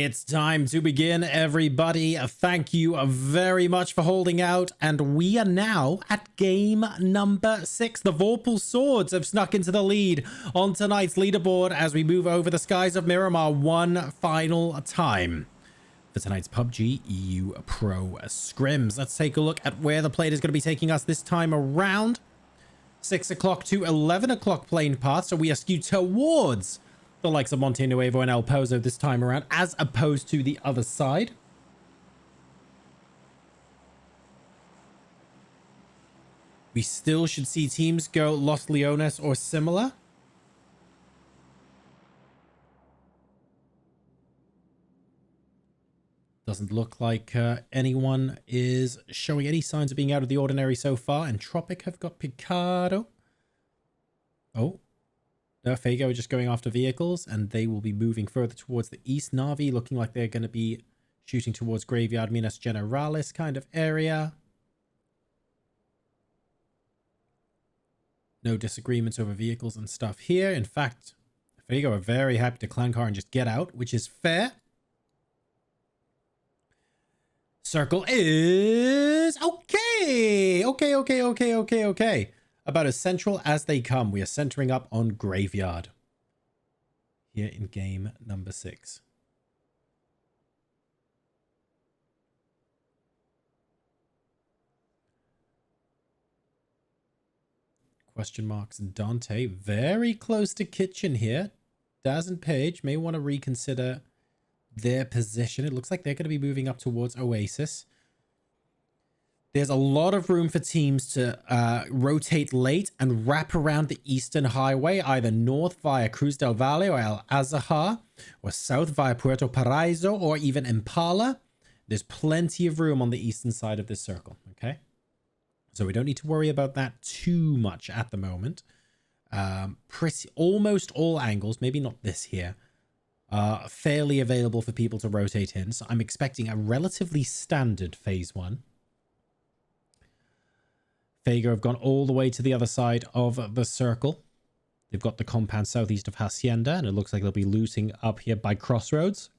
It's time to begin, everybody. Thank you very much for holding out. And we are now at game number 6. The Vorpal Swords have snuck into the lead on tonight's leaderboard as we move over the skies of Miramar one final time for tonight's PUBG EU Pro Scrims. Let's take a look at where the plate is going to be taking us this time around. 6 o'clock to 11 o'clock playing path. So we are skewed towards the likes of Monte Nuevo and El Pozo this time around, as opposed to the other side. We still should see teams go Los Leones or similar. Doesn't look like anyone is showing any signs of being out of the ordinary so far. Entropiq have got Picado. Oh. No, Faygo are just going after vehicles, and they will be moving further towards the east. NaVi looking like they're going to be shooting towards Graveyard, Minas Generalis kind of area. No disagreements over vehicles and stuff here. In fact, Faygo are very happy to clan car and just get out, which is fair. Circle is okay. Okay. About as central as they come. We are centering up on Graveyard here in game number 6. Question marks Dante very close to kitchen here. Daz and Page may want to reconsider their position. It looks like they're going to be moving up towards Oasis. There's a lot of room for teams to rotate late and wrap around the Eastern Highway, either north via Cruz del Valle or El Azahar, or south via Puerto Paraiso, or even Impala. There's plenty of room on the eastern side of this circle, okay? So we don't need to worry about that too much at the moment. Almost all angles, maybe not this here, are fairly available for people to rotate in. So I'm expecting a relatively standard phase 1. Faygo have gone all the way to the other side of the circle. They've got the compound southeast of Hacienda, and it looks like they'll be looting up here by Crossroads.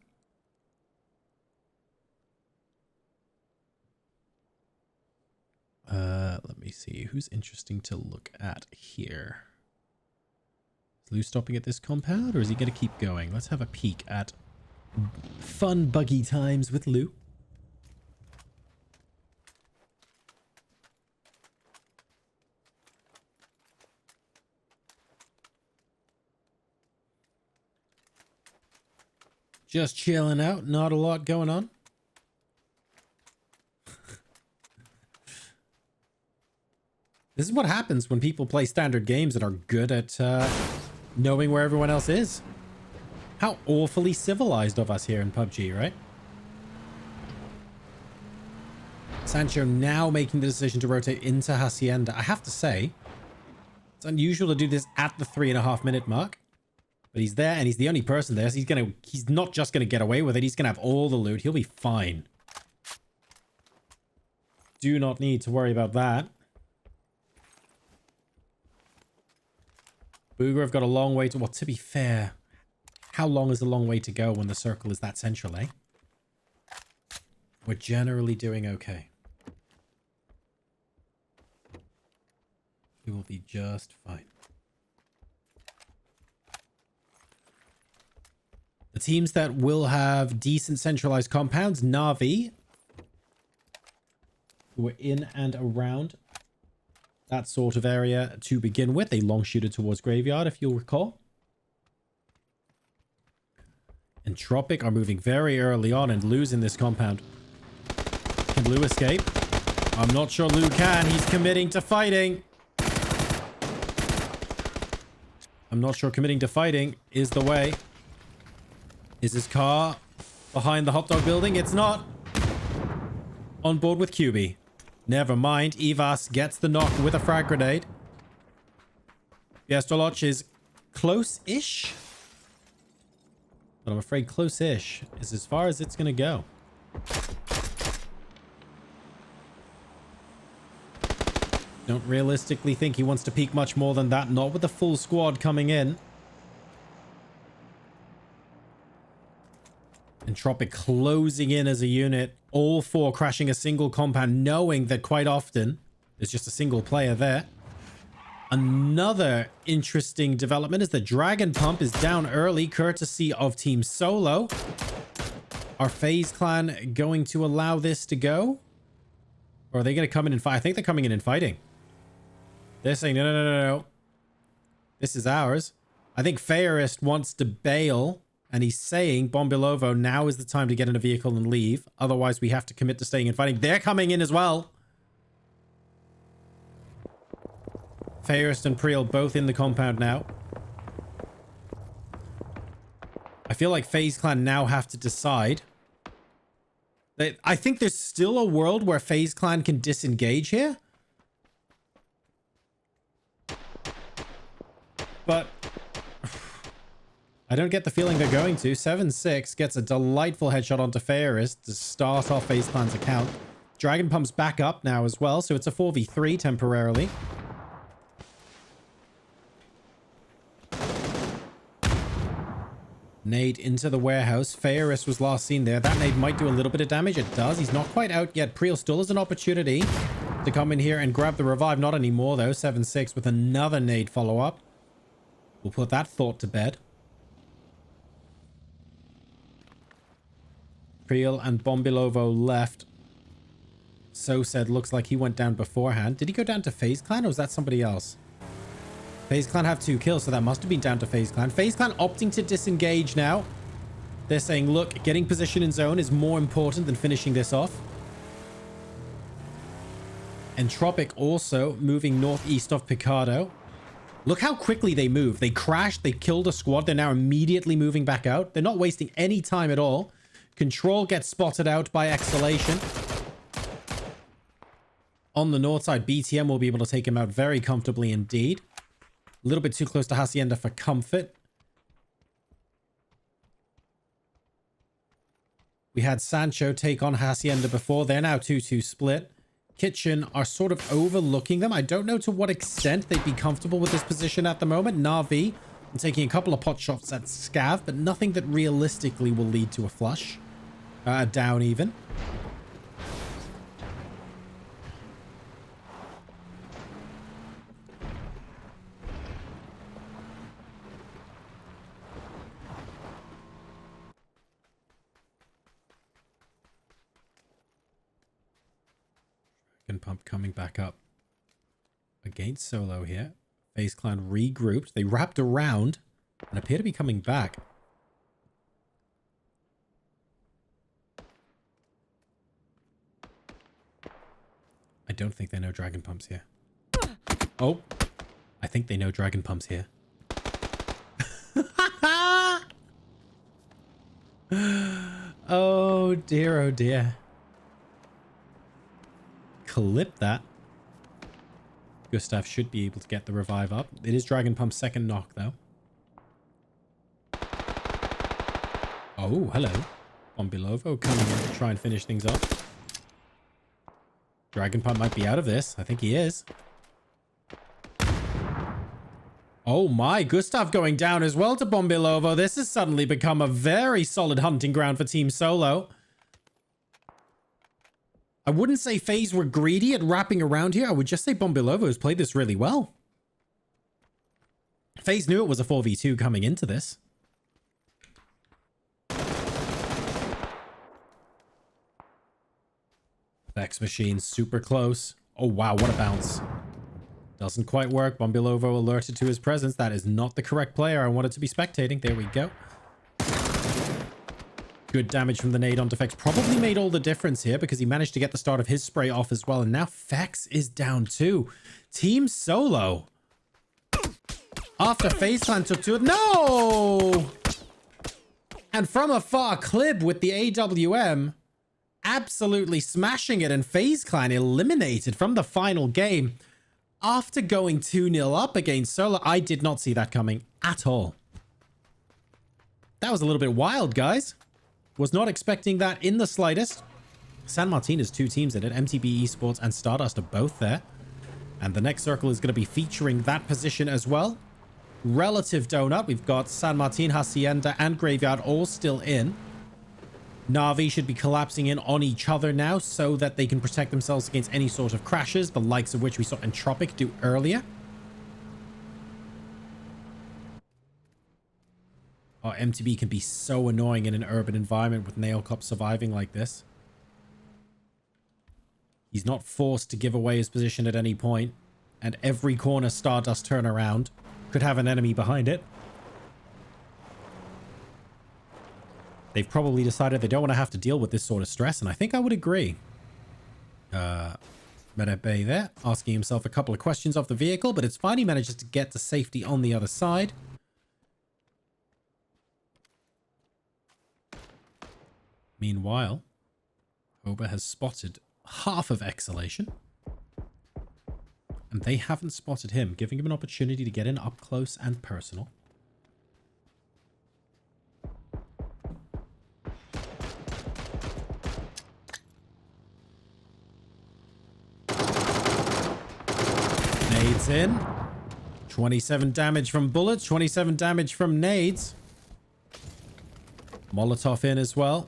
Let me see. Who's interesting to look at here? Is Lou stopping at this compound, or is he going to keep going? Let's have a peek at fun buggy times with Lou. Just chilling out. Not a lot going on. This is what happens when people play standard games and are good at knowing where everyone else is. How awfully civilized of us here in PUBG, right? Sancho now making the decision to rotate into Hacienda. I have to say, it's unusual to do this at the 3.5 minute mark. But he's there, and he's the only person there, so he's not just gonna get away with it. He's gonna have all the loot. He'll be fine. Do not need to worry about that. Booger have got a long way to... Well, to be fair, how long is a long way to go when the circle is that central, eh? We're generally doing okay. We will be just fine. The teams that will have decent centralized compounds, NaVi, who are in and around that sort of area to begin with. A long shooter towards Graveyard, if you'll recall. Entropiq are moving very early on and losing this compound. Can Lou escape? I'm not sure Lou can. He's committing to fighting. I'm not sure committing to fighting is the way. Is his car behind the hot dog building? It's not. On board with QB. Never mind. Evas gets the knock with a frag grenade. EXhalatioN is close-ish. But I'm afraid close-ish is as far as it's going to go. Don't realistically think he wants to peek much more than that. Not with the full squad coming in. Entropiq closing in as a unit. All four crashing a single compound, knowing that quite often there's just a single player there. Another interesting development is the Dragon Pump is down early, courtesy of Team Solo. Are FaZe Clan going to allow this to go? Or are they going to come in and fight? I think they're coming in and fighting. They're saying, no, no, no, no, no. This is ours. I think Fairest wants to bail. And he's saying, Bombilovo, now is the time to get in a vehicle and leave. Otherwise, we have to commit to staying and fighting. They're coming in as well. Fairest and Priel both in the compound now. I feel like FaZe Clan now have to decide. I think there's still a world where FaZe Clan can disengage here. But I don't get the feeling they're going to. 7-6 gets a delightful headshot onto Fairest to start off FaZe Clan's account. Dragon Pump's back up now as well, so it's a 4v3 temporarily. Nade into the warehouse. Fairest was last seen there. That nade might do a little bit of damage. It does. He's not quite out yet. Priel still has an opportunity to come in here and grab the revive. Not anymore, though. 7-6 with another nade follow-up. We'll put that thought to bed. Priel and Bombilovo left. So said, looks like he went down beforehand. Did he go down to FaZe Clan or was that somebody else? FaZe Clan have 2 kills, so that must have been down to FaZe Clan. FaZe Clan opting to disengage now. They're saying, look, getting position in zone is more important than finishing this off. Entropiq also moving northeast of Picardo. Look how quickly they move. They crashed, they killed a squad. They're now immediately moving back out. They're not wasting any time at all. Control gets spotted out by EXhalatioN. On the north side, BTM will be able to take him out very comfortably indeed. A little bit too close to Hacienda for comfort. We had Sancho take on Hacienda before. They're now 2-2 split. Kitchen are sort of overlooking them. I don't know to what extent they'd be comfortable with this position at the moment. NaVi taking a couple of pot shots at Scav, but nothing that realistically will lead to a flush. Down even. Pump coming back up against Solo here. FaZe Clan regrouped. They wrapped around and appear to be coming back. I don't think they know Dragon Pump's here. Oh, I think they know Dragon Pump's here. Oh dear, oh dear. Clip that. Gustav should be able to get the revive up. It is Dragon Pump's second knock, though. Oh, hello. Bombilovo coming in to try and finish things off. Dragon Pump might be out of this. I think he is. Oh my, Gustav going down as well to Bombilovo. This has suddenly become a very solid hunting ground for Team Solo. I wouldn't say FaZe were greedy at wrapping around here. I would just say Bombilovo has played this really well. FaZe knew it was a 4v2 coming into this. Vex Machine super close. Oh wow, what a bounce. Doesn't quite work. Bombilovo alerted to his presence. That is not the correct player I wanted to be spectating. There we go. Good damage from the nade onto Fex. Probably made all the difference here because he managed to get the start of his spray off as well. And now Fex is down too. Team Solo. After FaZe Clan took to it. No! And from afar, Clib with the AWM. Absolutely smashing it. And FaZe Clan eliminated from the final game. After going 2-0 up against Solo. I did not see that coming at all. That was a little bit wild, guys. Was not expecting that in the slightest. San Martin has 2 teams in it. MTB Esports and STARDUST are both there. And the next circle is going to be featuring that position as well. Relative donut. We've got San Martin, Hacienda, and Graveyard all still in. NaVi should be collapsing in on each other now so that they can protect themselves against any sort of crashes, the likes of which we saw Entropiq do earlier. Oh, MTB can be so annoying in an urban environment with Nailcop surviving like this. He's not forced to give away his position at any point, and every corner Stardust turn around could have an enemy behind it. They've probably decided they don't want to have to deal with this sort of stress, and I think I would agree. Medebay there, asking himself a couple of questions off the vehicle, but it's fine. He manages to get to safety on the other side. Meanwhile, Hoba has spotted half of EXhalatioN, and they haven't spotted him, giving him an opportunity to get in up close and personal. Nades in. 27 damage from bullets, 27 damage from nades. Molotov in as well.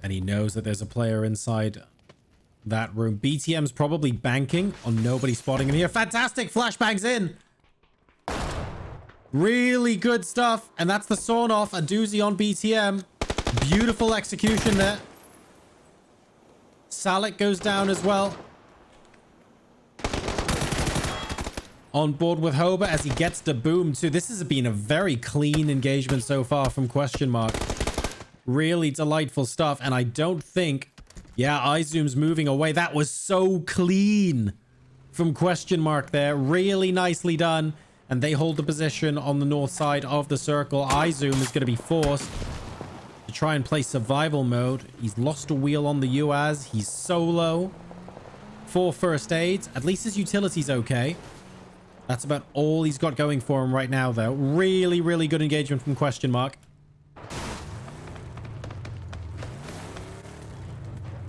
And he knows that there's a player inside that room. BTM's probably banking on nobody spotting him here. Fantastic flashbangs in. Really good stuff. And that's the sawn off. A doozy on BTM. Beautiful execution there. Salik goes down as well. On board with Hoba as he gets the boom too. This has been a very clean engagement so far from Question Mark. Really delightful stuff. And I don't think... Yeah, iZoom's moving away. That was so clean from Question Mark there. Really nicely done. And they hold the position on the north side of the circle. iZoom is going to be forced to try and play survival mode. He's lost a wheel on the UAZ. He's solo. 4 first aids. At least his utility's okay. That's about all he's got going for him right now, though. Really, really good engagement from Question Mark.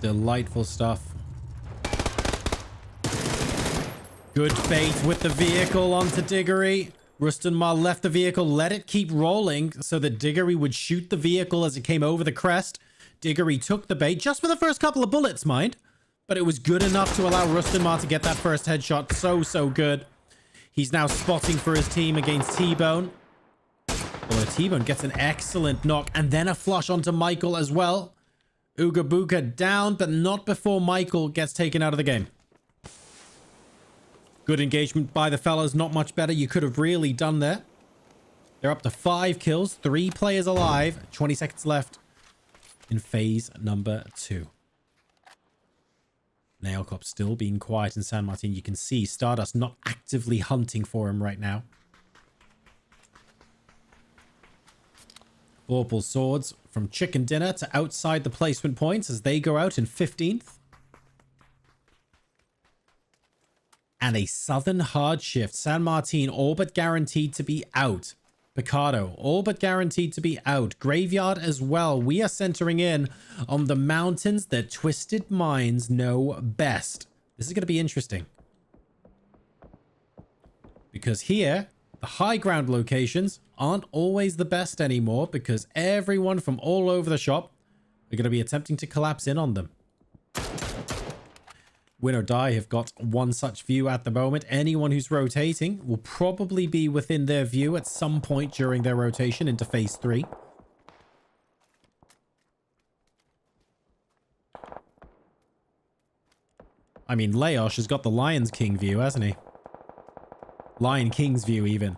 Delightful stuff. Good bait with the vehicle onto Diggory. Rustenmal left the vehicle, let it keep rolling so that Diggory would shoot the vehicle as it came over the crest. Diggory took the bait just for the first couple of bullets, mind. But it was good enough to allow Rustenmal to get that first headshot. So good. He's now spotting for his team against T-Bone. Well, T-Bone gets an excellent knock and then a flush onto Michael as well. UgaBuga down, but not before Michael gets taken out of the game. Good engagement by the fellas. Not much better you could have really done there. They're up to 5 kills. 3 players alive. 20 seconds left in phase number 2. Nailcop still being quiet in San Martin. You can see Stardust not actively hunting for him right now. Vorpal Swords from Chicken Dinner to outside the placement points as they go out in 15th. And a sudden hard shift. San Martin all but guaranteed to be out. Picardo all but guaranteed to be out. Graveyard as well. We are centering in on the mountains that Twisted Minds know best. This is going to be interesting. Because here, the high ground locations aren't always the best anymore because everyone from all over the shop are going to be attempting to collapse in on them. WinOrDie have got one such view at the moment. Anyone who's rotating will probably be within their view at some point during their rotation into phase 3. I mean, Laosh has got the Lion's King view, hasn't he? Lion King's view, even.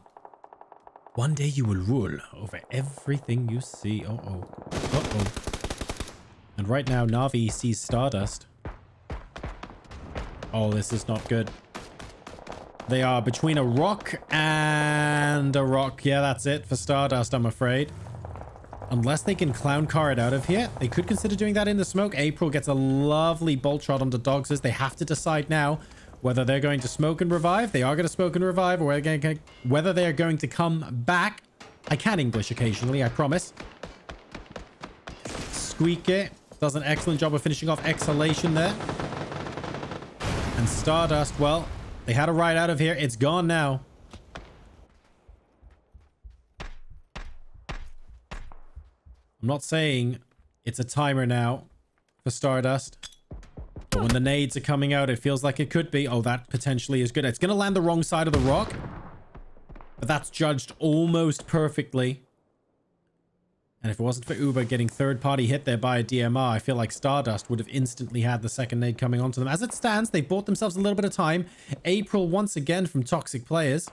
One day you will rule over everything you see. Uh-oh. Uh-oh. And right now, NaVi sees Stardust. Oh, this is not good. They are between a rock and a rock. Yeah, that's it for Stardust, I'm afraid. Unless they can clown car it out of here, they could consider doing that in the smoke. April gets a lovely bolt shot onto Dogs. They have to decide now whether they're going to smoke and revive. They are going to smoke and revive, or whether they are going to come back. I can English occasionally, I promise. Squeaky does an excellent job of finishing off EXhalatioN there. And Stardust, well, they had a ride out of here. It's gone now. I'm not saying it's a timer now for STARDUST. But when the nades are coming out, it feels like it could be. Oh, that potentially is good. It's going to land the wrong side of the rock. But that's judged almost perfectly. And if it wasn't for Uber getting third-party hit there by a DMR, I feel like STARDUST would have instantly had the second nade coming onto them. As it stands, they bought themselves a little bit of time. April once again from Toxic Players.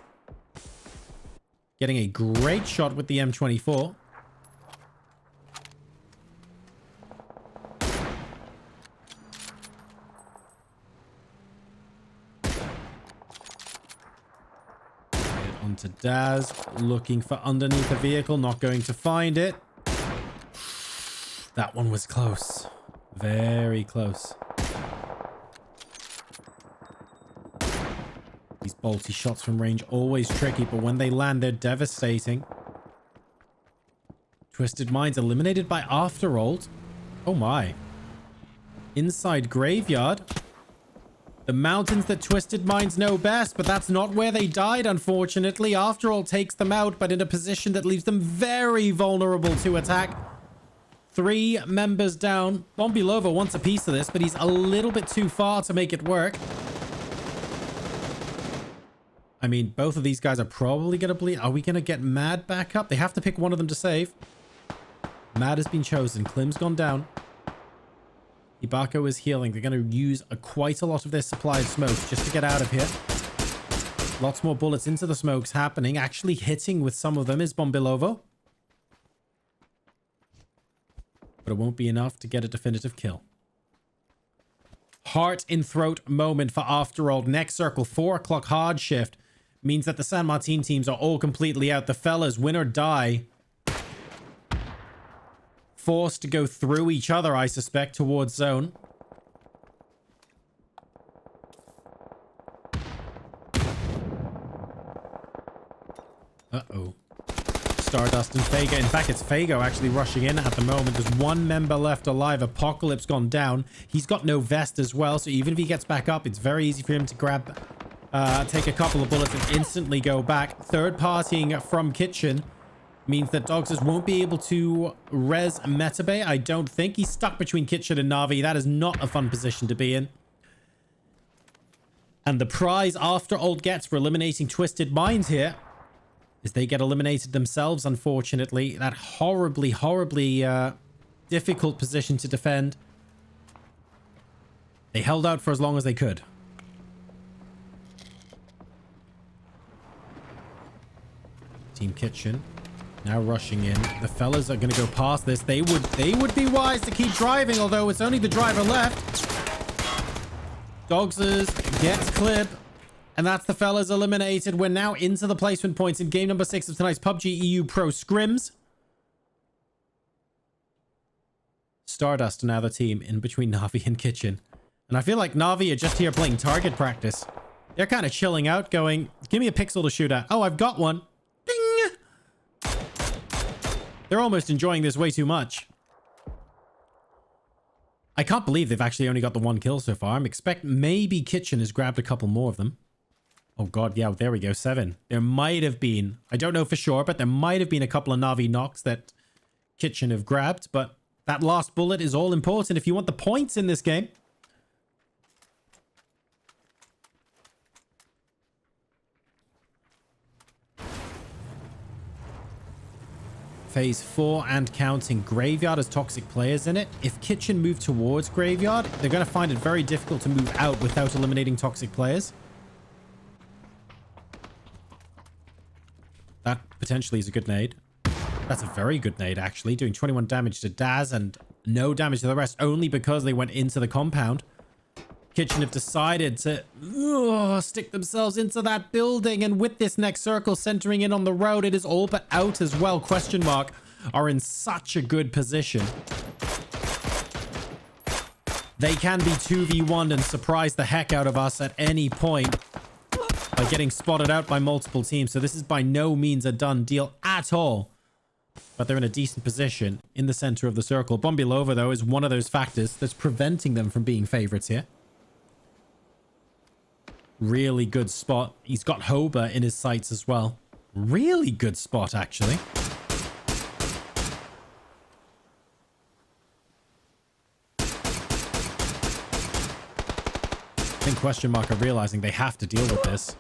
Getting a great shot with the M24. Onto Daz, looking for underneath the vehicle, not going to find it. That one was close. Very close. These bolty shots from range always tricky, but when they land, they're devastating. Twisted Minds eliminated by Afterhold. Oh my. Inside Graveyard. The mountains that Twisted Minds know best, but that's not where they died, unfortunately. Afterhold takes them out, but in a position that leaves them very vulnerable to attack. 3 members down. Bombilova wants a piece of this, but he's a little bit too far to make it work. I mean, both of these guys are probably going to bleed. Are we going to get Mad back up? They have to pick one of them to save. Mad has been chosen. Klim's gone down. Ibako is healing. They're going to use quite a lot of their supply of smokes just to get out of here. Lots more bullets into the smokes happening. Actually hitting with some of them is Bombilovo. But it won't be enough to get a definitive kill. Heart in throat moment for Afterhold. Next circle, 4 o'clock hard shift. Means that the San Martin teams are all completely out. The fellas, win or die. Forced to go through each other, I suspect, towards zone. Uh-oh. STARDUST and Faygo. In fact, it's Faygo actually rushing in at the moment. There's 1 member left alive. Apocalypse gone down. He's got no vest as well, so even if he gets back up, it's very easy for him to grab, take a couple of bullets and instantly go back. Third partying from Kitchen means that Dogs won't be able to res MTB. I don't think. He's stuck between Kitchen and NaVi. That is not a fun position to be in. And the prize Afterhold gets for eliminating Twisted Minds here is they get eliminated themselves, unfortunately. That horribly, horribly difficult position to defend. They held out for as long as they could. Team Kitchen now rushing in. The fellas are going to go past this. They would be wise to keep driving, although it's only the driver left. Dogs's gets clip. And that's the fellas eliminated. We're now into the placement points in game number 6 of tonight's PUBG EU Pro Scrims. STARDUST, now the team in between NaVi and Kitchen. And I feel like NaVi are just here playing target practice. They're kind of chilling out, going, give me a pixel to shoot at. Oh, I've got one. Ding! They're almost enjoying this way too much. I can't believe they've actually only got the 1 kill so far. I'm expecting maybe Kitchen has grabbed a couple more of them. Oh god, yeah, there we go, 7. There might have been, I don't know for sure, but there might have been a couple of NaVi knocks that Kitchen have grabbed, but that last bullet is all important if you want the points in this game. Phase 4 and counting. Graveyard has Toxic Players in it. If Kitchen move towards Graveyard, they're going to find it very difficult to move out without eliminating Toxic Players. That potentially is a good nade. That's a very good nade, actually. Doing 21 damage to Daz and no damage to the rest, only because they went into the compound. Kitchen have decided to stick themselves into that building, and with this next circle centering in on the road, it is all but out as well. Question mark are in such a good position. They can be 2v1 and surprise the heck out of us at any point by getting spotted out by multiple teams. So this is by no means a done deal at all. But they're in a decent position in the center of the circle. Bombilova, though, is one of those factors that's preventing them from being favorites here. Really good spot. He's got Hoba in his sights as well. Really good spot, actually. I think question mark are realizing they have to deal with this.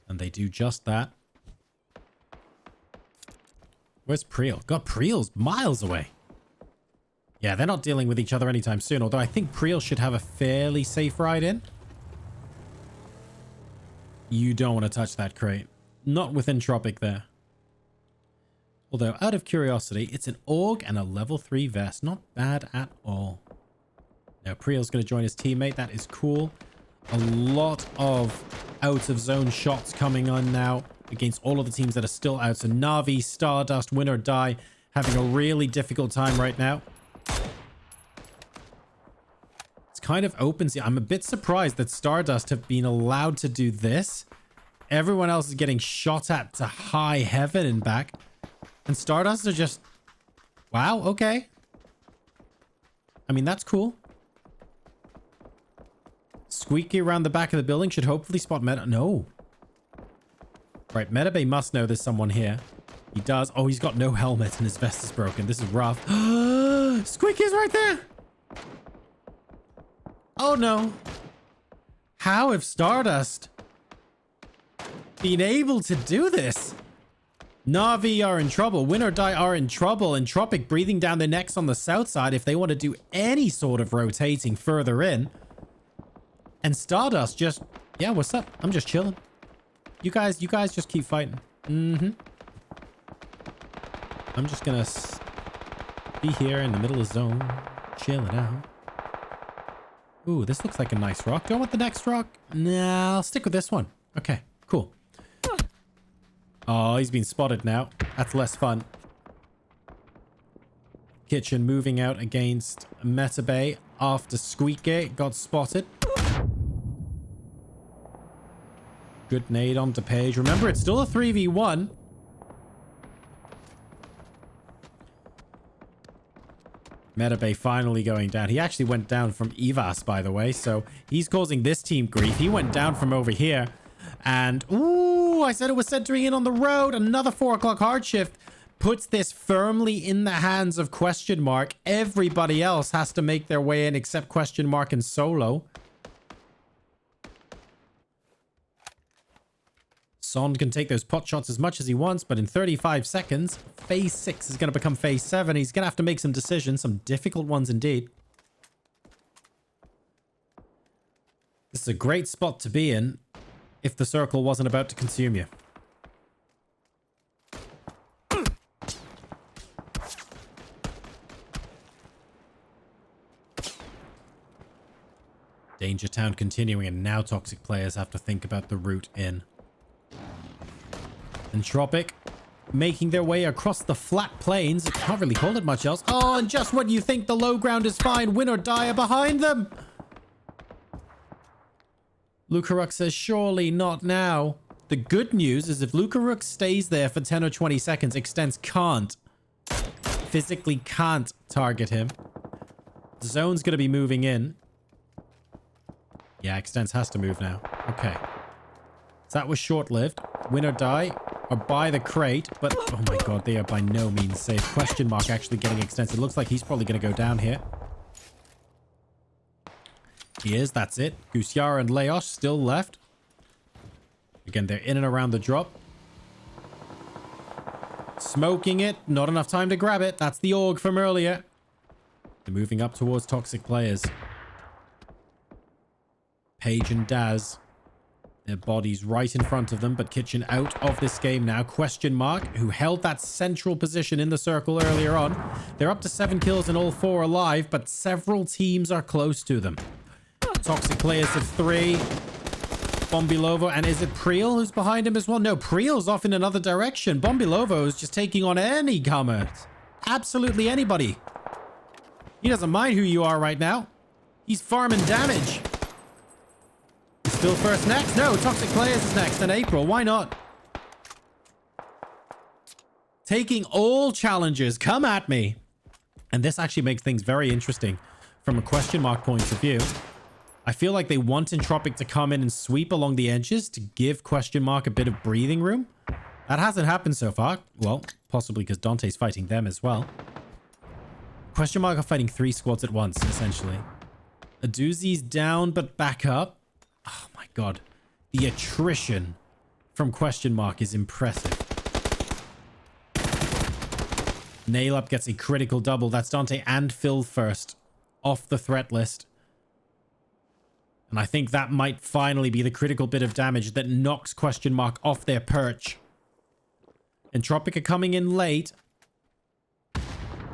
And they do just that. Where's Priel? God, Priel's miles away. Yeah, they're not dealing with each other anytime soon, although I think Priel should have a fairly safe ride in. You don't want to touch that crate. Not with Entropiq there. Although, out of curiosity, it's an AUG and a level 3 vest. Not bad at all. Now, Priel's going to join his teammate. That is cool. A lot of out-of-zone shots coming on now against all of the teams that are still out. So, NaVi, STARDUST, WinOrDie having a really difficult time right now. It's kind of open. I'm a bit surprised that STARDUST have been allowed to do this. Everyone else is getting shot at to high heaven and back. And STARDUST are just... Wow, okay. I mean, that's cool. Squeaky around the back of the building should hopefully spot Meta. No. Right, MTB must know there's someone here. He does. Oh, he's got no helmet and his vest is broken. This is rough. Squeaky's right there. Oh, no. How have STARDUST been able to do this? NaVi are in trouble. WinOrDie are in trouble. Entropiq breathing down their necks on the south side if they want to do any sort of rotating further in. And STARDUST just... Yeah, what's up? I'm just chilling. You guys just keep fighting. I'm just gonna be here in the middle of the zone. Chilling out. Ooh, this looks like a nice rock. Do I want the next rock? Nah, I'll stick with this one. Okay, cool. Oh, he's been spotted now. That's less fun. Kitchen moving out against MTB after Squeaky got spotted. Good nade onto Page. Remember, it's still a 3v1. MTB finally going down. He actually went down from Evas, by the way, so he's causing this team grief. He went down from over here. And, ooh, I said it was centering in on the road. Another 4 o'clock hard shift puts this firmly in the hands of question mark. Everybody else has to make their way in except question mark and Solo. Son can take those pot shots as much as he wants, but in 35 seconds, phase 6 is going to become phase 7. He's going to have to make some decisions, some difficult ones indeed. This is a great spot to be in if the circle wasn't about to consume you. Danger Town continuing, and now toxic players have to think about the route in. Entropiq making their way across the flat plains. Can't really call it much else. Oh, and just when you think the low ground is fine, WinOrDie are behind them. Lukaruk says, surely not now. The good news is if Lukaruk stays there for 10 or 20 seconds, Extens physically can't target him. The zone's going to be moving in. Yeah, Extens has to move now. Okay. So that was short-lived. WinOrDie are by the crate, but oh my god, they are by no means safe. Question mark actually getting Extens. It looks like he's probably going to go down here. He is, that's it. Gusyara and Leosh still left. Again, they're in and around the drop. Smoking it. Not enough time to grab it. That's the AUG from earlier. They're moving up towards toxic players. Page and Daz. Their bodies right in front of them, but Kitchen out of this game now. Question mark, who held that central position in the circle earlier on. They're up to 7 kills and all 4 alive, but several teams are close to them. Toxic players of 3. Bombilovo, and is it Priel who's behind him as well? No, Priel's off in another direction. Bombilovo is just taking on any comer. Absolutely anybody. He doesn't mind who you are right now. He's farming damage. Still first next? No, Toxic Players is next in April. Why not? Taking all challenges. Come at me. And this actually makes things very interesting from a question mark point of view. I feel like they want Entropiq to come in and sweep along the edges to give question mark a bit of breathing room. That hasn't happened so far. Well, possibly because Dante's fighting them as well. Question mark are fighting 3 squads at once, essentially. A doozy's down, but back up. Oh my god. The attrition from question mark is impressive. Nail Up gets a critical double. That's Dante and Phil first off the threat list. And I think that might finally be the critical bit of damage that knocks question mark off their perch. Entropiq are coming in late.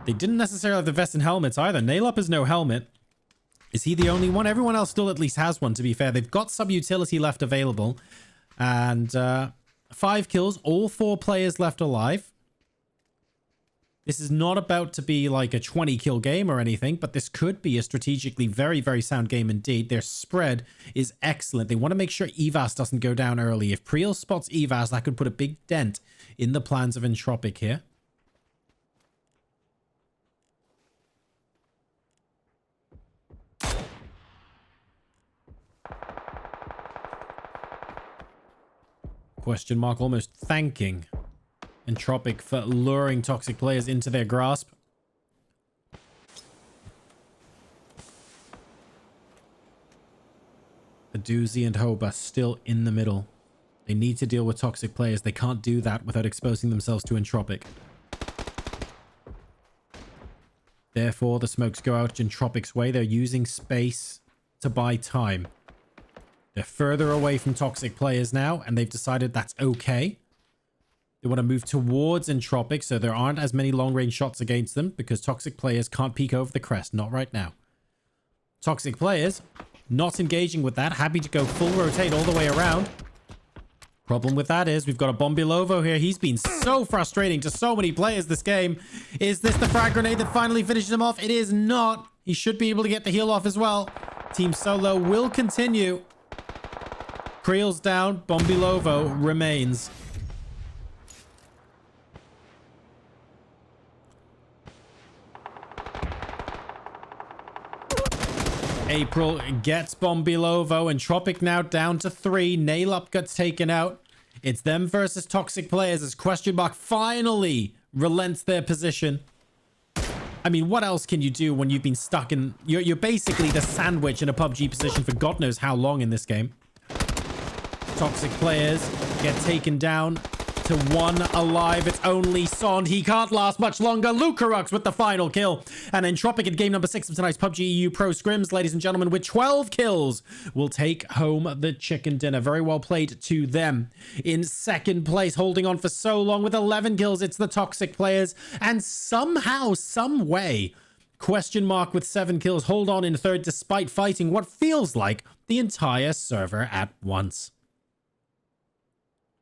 They didn't necessarily have the vest and helmets either. Nail Up has no helmet. Is he the only one? Everyone else still at least has one, to be fair. They've got sub-utility left available. And 5 kills, all 4 players left alive. This is not about to be like a 20-kill game or anything, but this could be a strategically very, very sound game indeed. Their spread is excellent. They want to make sure Evas doesn't go down early. If Priel spots Evas, that could put a big dent in the plans of Entropiq here. Question mark almost thanking Entropiq for luring toxic players into their grasp. Aduzi and Hoba still in the middle. They need to deal with toxic players. They can't do that without exposing themselves to Entropiq. Therefore, the smokes go out Entropiq's way. They're using space to buy time. They're further away from toxic players now, and they've decided that's okay. They want to move towards Entropiq, so there aren't as many long-range shots against them because toxic players can't peek over the crest. Not right now. Toxic players not engaging with that. Happy to go full rotate all the way around. Problem with that is we've got a Bombilovo here. He's been so frustrating to so many players this game. Is this the frag grenade that finally finishes him off? It is not. He should be able to get the heal off as well. Team Solo will continue. Creel's down. Bombilovo remains. April gets Bombilovo. Entropiq now down to 3. Nail Up gets taken out. It's them versus toxic players as question mark finally relents their position. I mean, what else can you do when you've been stuck in... You're basically the sandwich in a PUBG position for God knows how long in this game. Toxic players get taken down to 1 alive. It's only Sond. He can't last much longer. Lucarux with the final kill. And Entropiq in game number 6 of tonight's PUBG EU Pro Scrims, ladies and gentlemen, with 12 kills, will take home the chicken dinner. Very well played to them. In second place, holding on for so long with 11 kills, it's the toxic players. And somehow, some way, question mark with 7 kills, hold on in third despite fighting what feels like the entire server at once.